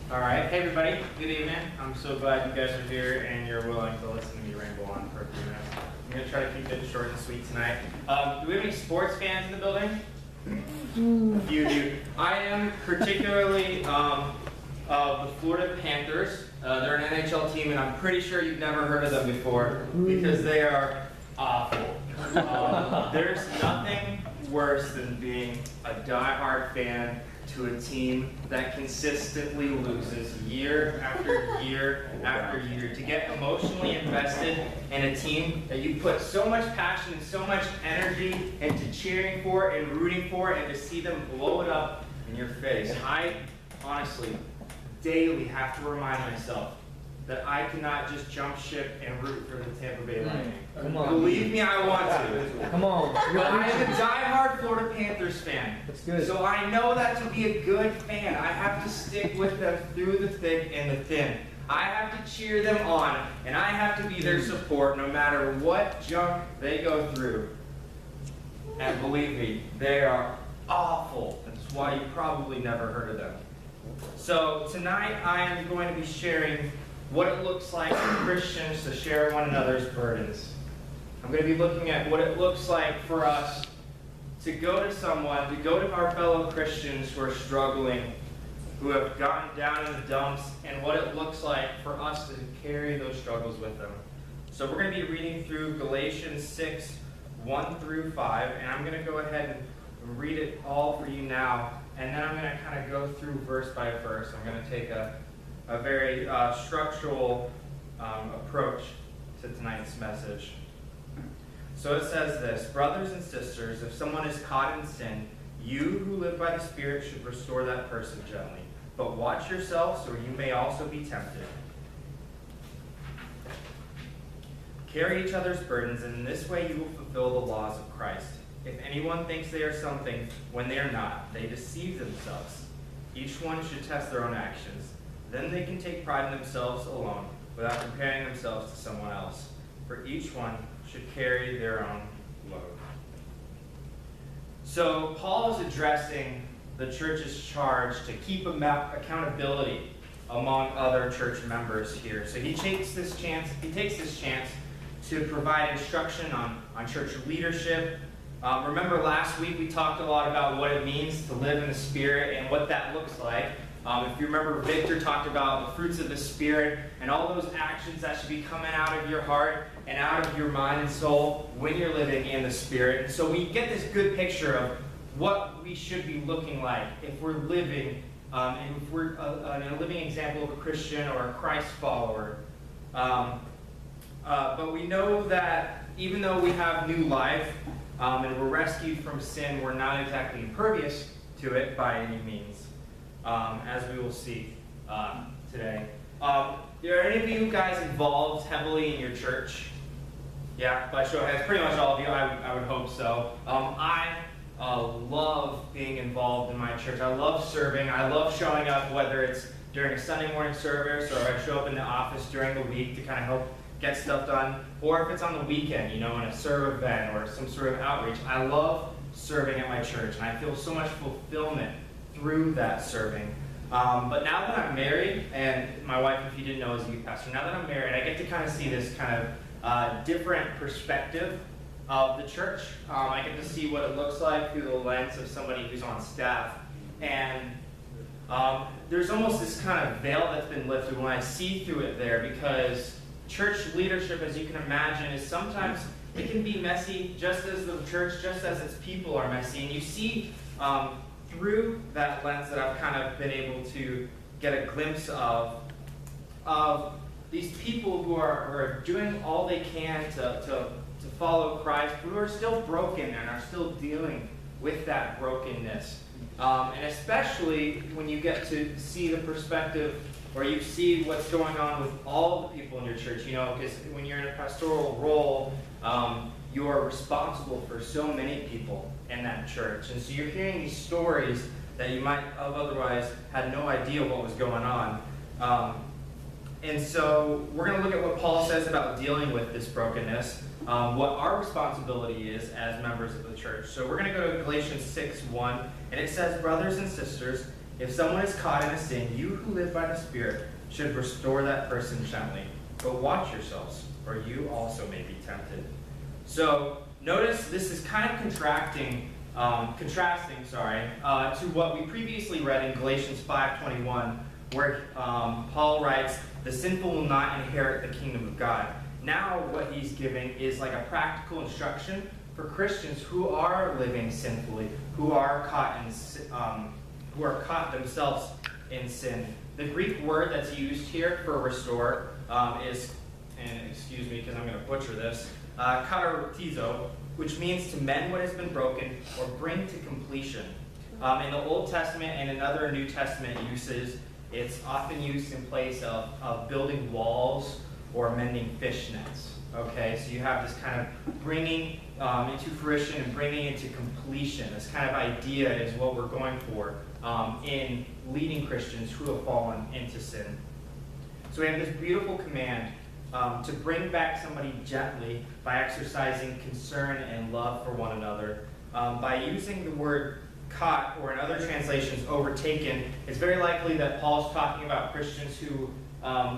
All right, hey everybody, good evening. I'm so glad you guys are here and you're willing to listen to me ramble on for a few minutes. I'm going to try to keep it short and sweet tonight. Do we have any sports fans in the building? A few do. I am particularly of the Florida Panthers. They're an NHL team and I'm pretty sure you've never heard of them before because they are awful. There's nothing worse than being a die-hard fan to a team that consistently loses year after year after year. To get emotionally invested in a team that you put so much passion and so much energy into cheering for and rooting for, and to see them blow it up in your face. I honestly daily have to remind myself that I cannot just jump ship and root for the Tampa Bay Lightning. Come on. Believe me, I want to. Come on. But I am a diehard Florida Panthers fan. That's good. So I know that to be a good fan, I have to stick with them through the thick and the thin. I have to cheer them on, and I have to be their support no matter what junk they go through. And believe me, they are awful. That's why you probably never heard of them. So tonight I am going to be sharing what it looks like for Christians to share one another's burdens. I'm going to be looking at what it looks like for us to go to someone, to go to our fellow Christians who are struggling, who have gotten down in the dumps, and what it looks like for us to carry those struggles with them. So we're going to be reading through Galatians 6, 1 through 5, and I'm going to go ahead and read it all for you now, and then I'm going to kind of go through verse by verse. I'm going to take a very structural approach to tonight's message. So it says this: brothers and sisters, if someone is caught in sin, you who live by the Spirit should restore that person gently. But watch yourselves, or you may also be tempted. Carry each other's burdens, and in this way you will fulfill the laws of Christ. If anyone thinks they are something when they are not, they deceive themselves. Each one should test their own actions. Then they can take pride in themselves alone, without comparing themselves to someone else. For each one should carry their own load. So Paul is addressing the church's charge to keep accountability among other church members here. So he takes this chance to provide instruction on church leadership. Remember last week we talked a lot about what it means to live in the Spirit and what that looks like. If you remember, Victor talked about the fruits of the Spirit and all those actions that should be coming out of your heart and out of your mind and soul when you're living in the Spirit. And so we get this good picture of what we should be looking like if we're living, and if we're a living example of a Christian or a Christ follower. But we know that even though we have new life and we're rescued from sin, we're not exactly impervious to it by any means. As we will see today. Are any of you guys involved heavily in your church? Yeah, by show of hands, pretty much all of you, I would hope so. I love being involved in my church. I love serving. I love showing up, whether it's during a Sunday morning service or I show up in the office during the week to kind of help get stuff done, or if it's on the weekend, in a serve event or some sort of outreach. I love serving at my church, and I feel so much fulfillment through that serving. But now that I'm married, and my wife, if you didn't know, is a youth pastor, now that I'm married, I get to kind of see this kind of different perspective of the church. I get to see what it looks like through the lens of somebody who's on staff. And there's almost this kind of veil that's been lifted when I see through it there, because church leadership, as you can imagine, is sometimes, it can be messy, just as the church, just as its people are messy. And you see through that lens that I've kind of been able to get a glimpse of these people who are doing all they can to follow Christ, but who are still broken and are still dealing with that brokenness. And especially when you get to see the perspective, or you see what's going on with all the people in your church, because when you're in a pastoral role, you are responsible for so many people in that church. And so you're hearing these stories that you might have otherwise had no idea what was going on. And so we're going to look at what Paul says about dealing with this brokenness, what our responsibility is as members of the church. So we're going to go to Galatians 6:1, and it says, brothers and sisters, If someone is caught in a sin, you who live by the Spirit should restore that person gently. But watch yourselves, or you also may be tempted. So notice this is kind of contrasting, to what we previously read in Galatians 5:21, where Paul writes, "The sinful will not inherit the kingdom of God." Now what he's giving is like a practical instruction for Christians who are living sinfully, who are caught themselves in sin. The Greek word that's used here for restore is, and excuse me because I'm going to butcher this, katartizo, which means to mend what has been broken or bring to completion. In the Old Testament and in other New Testament uses, it's often used in place of building walls or mending fish nets. Okay, so you have this kind of bringing into fruition and bringing into completion. This kind of idea is what we're going for in leading Christians who have fallen into sin. So we have this beautiful command to bring back somebody gently by exercising concern and love for one another. By using the word caught, or in other translations overtaken, it's very likely that Paul's talking about Christians who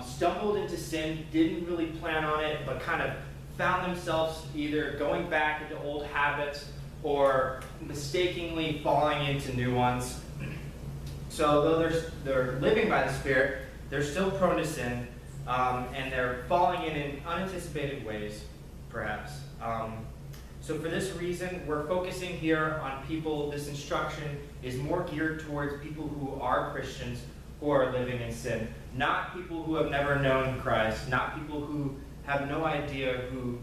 stumbled into sin, didn't really plan on it, but kind of found themselves either going back into old habits or mistakenly falling into new ones. So though they're living by the Spirit, they're still prone to sin, and they're falling in unanticipated ways, perhaps. So for this reason, we're focusing here on people. This instruction is more geared towards people who are Christians who are living in sin, not people who have never known Christ, not people who have no idea who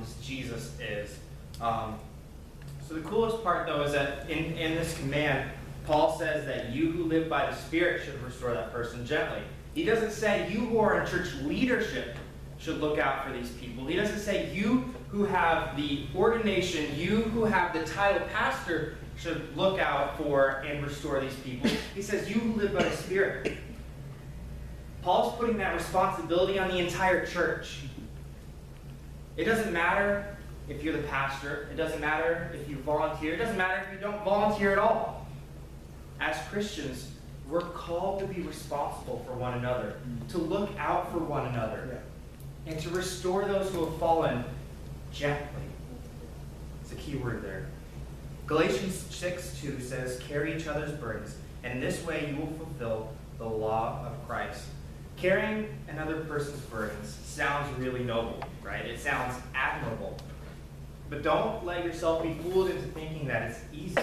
this Jesus is. So the coolest part, though, is that in this command, Paul says that you who live by the Spirit should restore that person gently. He doesn't say you who are in church leadership should look out for these people. He doesn't say you who have the ordination, you who have the title pastor should look out for and restore these people. He says you who live by the Spirit. Paul's putting that responsibility on the entire church. It doesn't matter if you're the pastor. It doesn't matter if you volunteer. It doesn't matter if you don't volunteer at all. As Christians, we're called to be responsible for one another, to look out for one another, and to restore those who have fallen gently. It's a key word there. Galatians 6:2 says, "Carry each other's burdens, and in this way you will fulfill the law of Christ." Carrying another person's burdens sounds really noble, right? It sounds admirable. But don't let yourself be fooled into thinking that it's easy.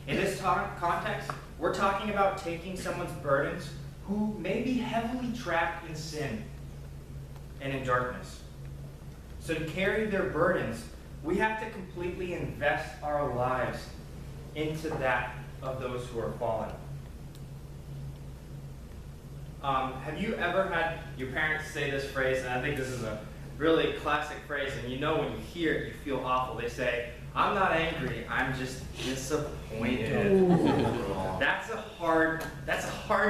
In this context, we're talking about taking someone's burdens who may be heavily trapped in sin and in darkness. So to carry their burdens, we have to completely invest our lives into that of those who are fallen. Have you ever had your parents say this phrase, and I think this is a really classic phrase, and you know when you hear it, you feel awful. They say, "I'm not angry, I'm just disappointed." That's a hard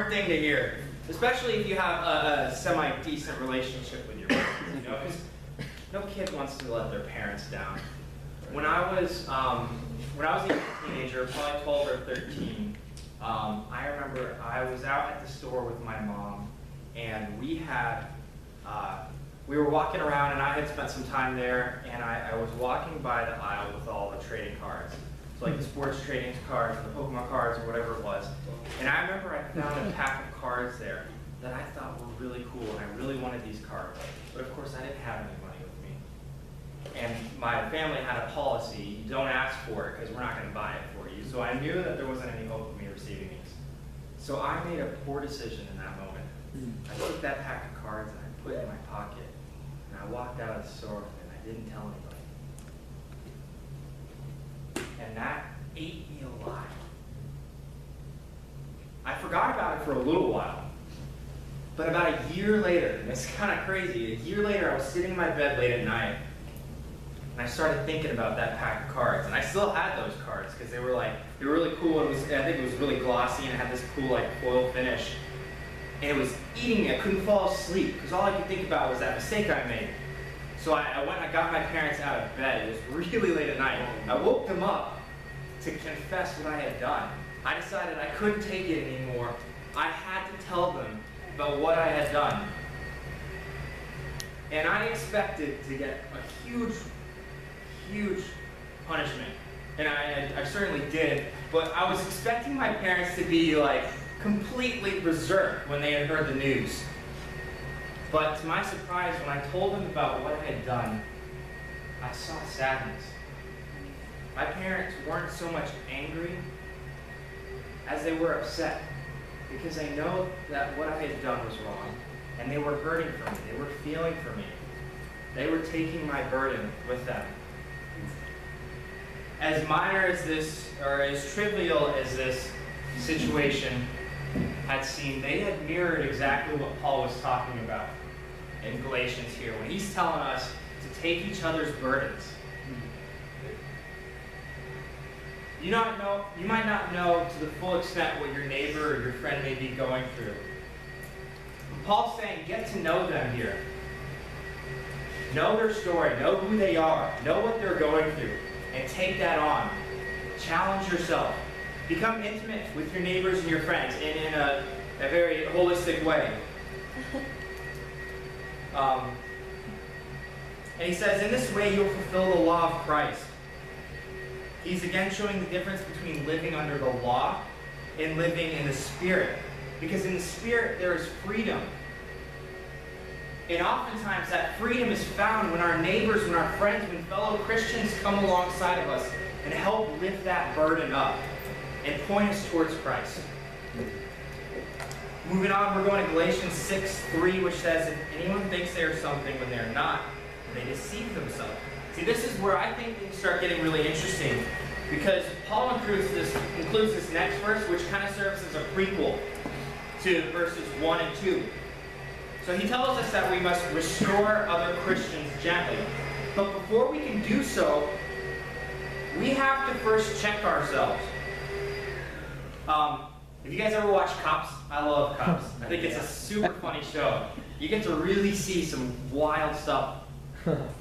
thing to hear, especially if you have a semi-decent relationship with your parents, you know, because no kid wants to let their parents down. When I was a teenager, probably 12 or 13, I remember I was out at the store with my mom, and we were walking around, and I had spent some time there, and I was walking by the aisle with all the trading cards. So like the sports trading cards, the Pokemon cards, or whatever it was. And I remember I found a pack of cards there that I thought were really cool, and I really wanted these cards. But of course, I didn't have any money with me. And my family had a policy, don't ask for it, because we're not going to buy it for you. So I knew that there wasn't any hope of me receiving these. So I made a poor decision in that moment. I took that pack of cards and I put it in my pocket. And I walked out of the store and I didn't tell anybody. And that ate me alive. I forgot about it for a little while. But about a year later, and it's kind of crazy, a year later I was sitting in my bed late at night, and I started thinking about that pack of cards. And I still had those cards because they were really cool. I think it was really glossy and it had this cool like foil finish. And it was eating me. I couldn't fall asleep because all I could think about was that mistake I made. So I went and I got my parents out of bed. It was really late at night. I woke them up to confess what I had done. I decided I couldn't take it anymore. I had to tell them about what I had done. And I expected to get a huge, huge punishment. And I certainly did, but I was expecting my parents to be like completely berserk when they had heard the news. But to my surprise, when I told them about what I had done, I saw sadness. My parents weren't so much angry as they were upset, because I know that what I had done was wrong, and they were hurting for me. They were feeling for me. They were taking my burden with them. As minor as this, or as trivial as this situation had seemed, they had mirrored exactly what Paul was talking about in Galatians here, when he's telling us to take each other's burdens. You might not know to the full extent what your neighbor or your friend may be going through. Paul's saying, get to know them here. Know their story, know who they are, know what they're going through, and take that on. Challenge yourself. Become intimate with your neighbors and your friends in a very holistic way. And he says, in this way you'll fulfill the law of Christ. He's again showing the difference between living under the law and living in the Spirit. Because in the Spirit there is freedom. And oftentimes that freedom is found when our neighbors, when our friends, when fellow Christians come alongside of us and help lift that burden up and point us towards Christ. Moving on, we're going to Galatians 6:3, which says, if anyone thinks they are something when they're not, they deceive themselves. See, this is where I think things start getting really interesting, because Paul includes this next verse, which kind of serves as a prequel to verses 1 and 2. So he tells us that we must restore other Christians gently. But before we can do so, we have to first check ourselves. If you guys ever watch Cops, I love Cops. I think it's a super funny show. You get to really see some wild stuff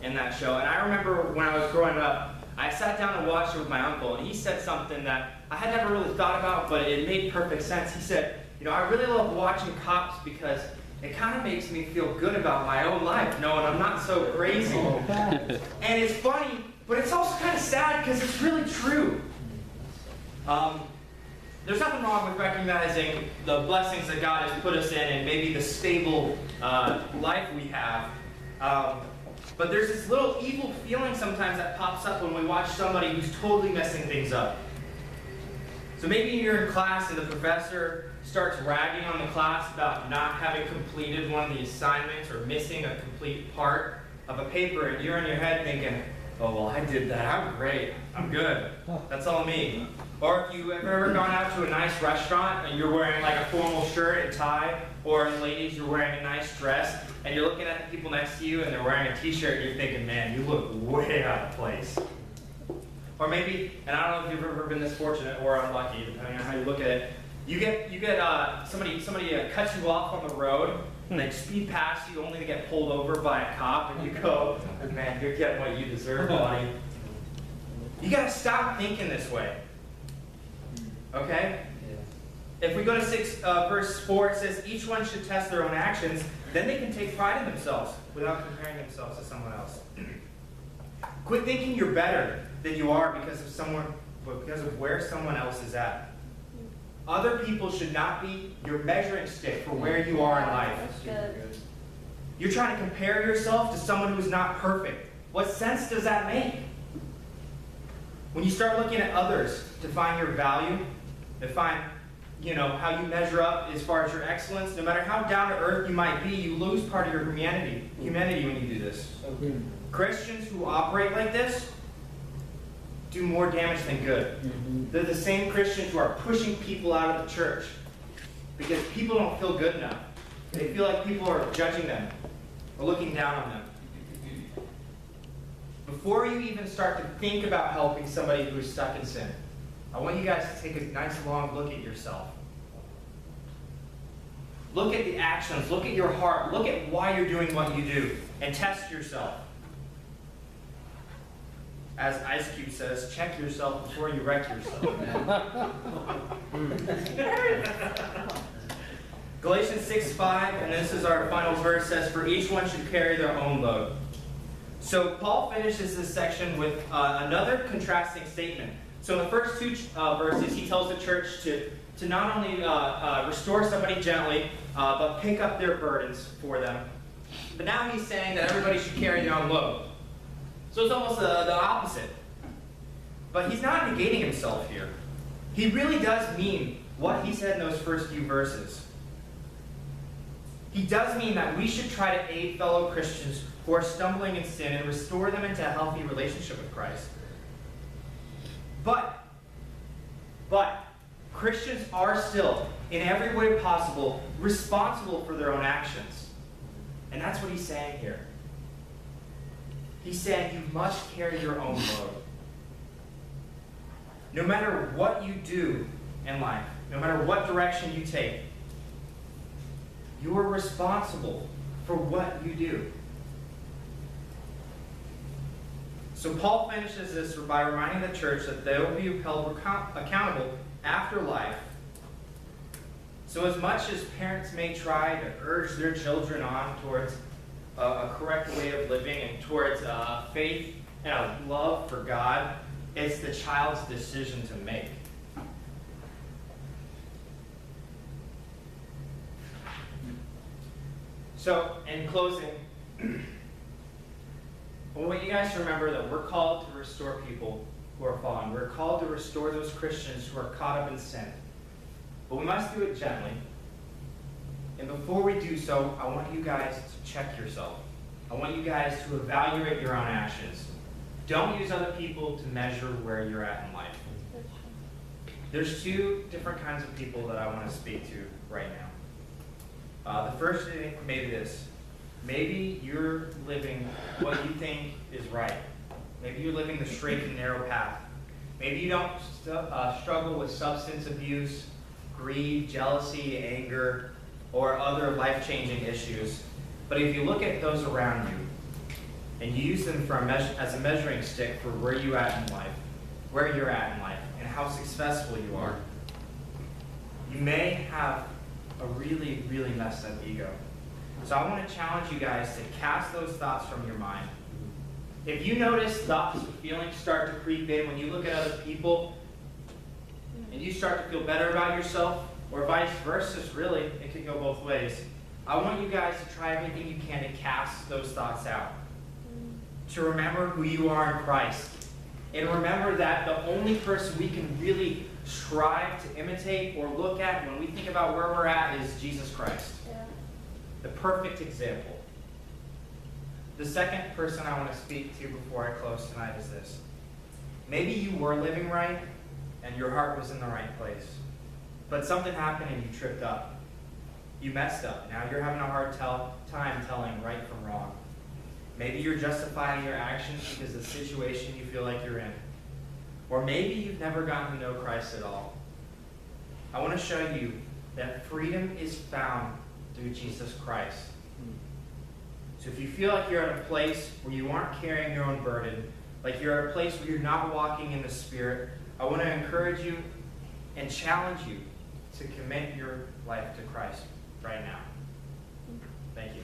in that show. And I remember when I was growing up, I sat down and watched it with my uncle, and he said something that I had never really thought about, but it made perfect sense. He said, I really love watching Cops because it kind of makes me feel good about my own life, knowing I'm not so crazy. And it's funny, but it's also kind of sad because it's really true. There's nothing wrong with recognizing the blessings that God has put us in and maybe the stable life we have. But there's this little evil feeling sometimes that pops up when we watch somebody who's totally messing things up. So maybe you're in class and the professor starts ragging on the class about not having completed one of the assignments or missing a complete part of a paper, and you're in your head thinking, oh, well, I did that. I'm great. I'm good. That's all me. Or if you've ever gone out to a nice restaurant and you're wearing like a formal shirt and tie, or ladies, you're wearing a nice dress, and you're looking at the people next to you and they're wearing a t-shirt, and you're thinking, man, you look way out of place. Or maybe, and I don't know if you've ever been this fortunate or unlucky, depending on how you look at it, you get somebody cuts you off on the road, and they speed past you only to get pulled over by a cop, and you go, man, you're getting what you deserve, buddy. You gotta stop thinking this way. Okay? If we go to verse 4, it says, each one should test their own actions, then they can take pride in themselves without comparing themselves to someone else. Quit thinking you're better than you are because of where someone else is at. Other people should not be your measuring stick for where you are in life. You're trying to compare yourself to someone who's not perfect. What sense does that make? When you start looking at others to find your value, to find how you measure up as far as your excellence, no matter how down to earth you might be, you lose part of your humanity when you do this. Christians who operate like this do more damage than good. They're the same Christians who are pushing people out of the church because people don't feel good enough. They feel like people are judging them or looking down on them. Before you even start to think about helping somebody who's stuck in sin, I want you guys to take a nice long look at yourself. Look at the actions, look at your heart, look at why you're doing what you do, and test yourself. as Ice Cube says, check yourself before you wreck yourself. Galatians 6:5, and this is our final verse, says, for each one should carry their own load. So Paul finishes this section with another contrasting statement. So in the first two verses, he tells the church to not only restore somebody gently, but pick up their burdens for them. But now he's saying that everybody should carry their own load. So it's almost the opposite. But he's not negating himself here. He really does mean what he said in those first few verses. He does mean that we should try to aid fellow Christians who are stumbling in sin and restore them into a healthy relationship with Christ. But Christians are still, in every way possible, responsible for their own actions. And that's what he's saying here. He's saying you must carry your own load. No matter what you do in life, no matter what direction you take, you are responsible for what you do. So Paul finishes this by reminding the church that they will be held accountable after life. So as much as parents may try to urge their children on towards a correct way of living and towards faith and a love for God, it's the child's decision to make. So, in closing, I want you guys to remember that we're called to restore people who are fallen. We're called to restore those Christians who are caught up in sin. But we must do it gently. And before we do so, I want you guys to check yourself. I want you guys to evaluate your own actions. Don't use other people to measure where you're at in life. There's two different kinds of people that I want to speak to right now. The first thing maybe this. Maybe you're living what you think is right. Maybe you're living the straight and narrow path. Maybe you don't struggle with substance abuse, greed, jealousy, anger, or other life-changing issues. But if you look at those around you and you use them as a measuring stick for where you're at in life, and how successful you are, you may have a really, really messed up ego. So I want to challenge you guys to cast those thoughts from your mind. If you notice thoughts and feelings start to creep in when you look at other people and you start to feel better about yourself, or vice versa, really, it could go both ways. I want you guys to try everything you can to cast those thoughts out. To remember who you are in Christ. And remember that the only person we can really strive to imitate or look at when we think about where we're at is Jesus Christ. Yeah. The perfect example. The second person I want to speak to before I close tonight is this. Maybe you were living right and your heart was in the right place. But something happened and you tripped up. You messed up. Now you're having a hard time telling right from wrong. Maybe you're justifying your actions because of the situation you feel like you're in. Or maybe you've never gotten to know Christ at all. I want to show you that freedom is found through Jesus Christ. So if you feel like you're at a place where you aren't carrying your own burden, like you're at a place where you're not walking in the Spirit, I want to encourage you and challenge you to commit your life to Christ right now. Thank you.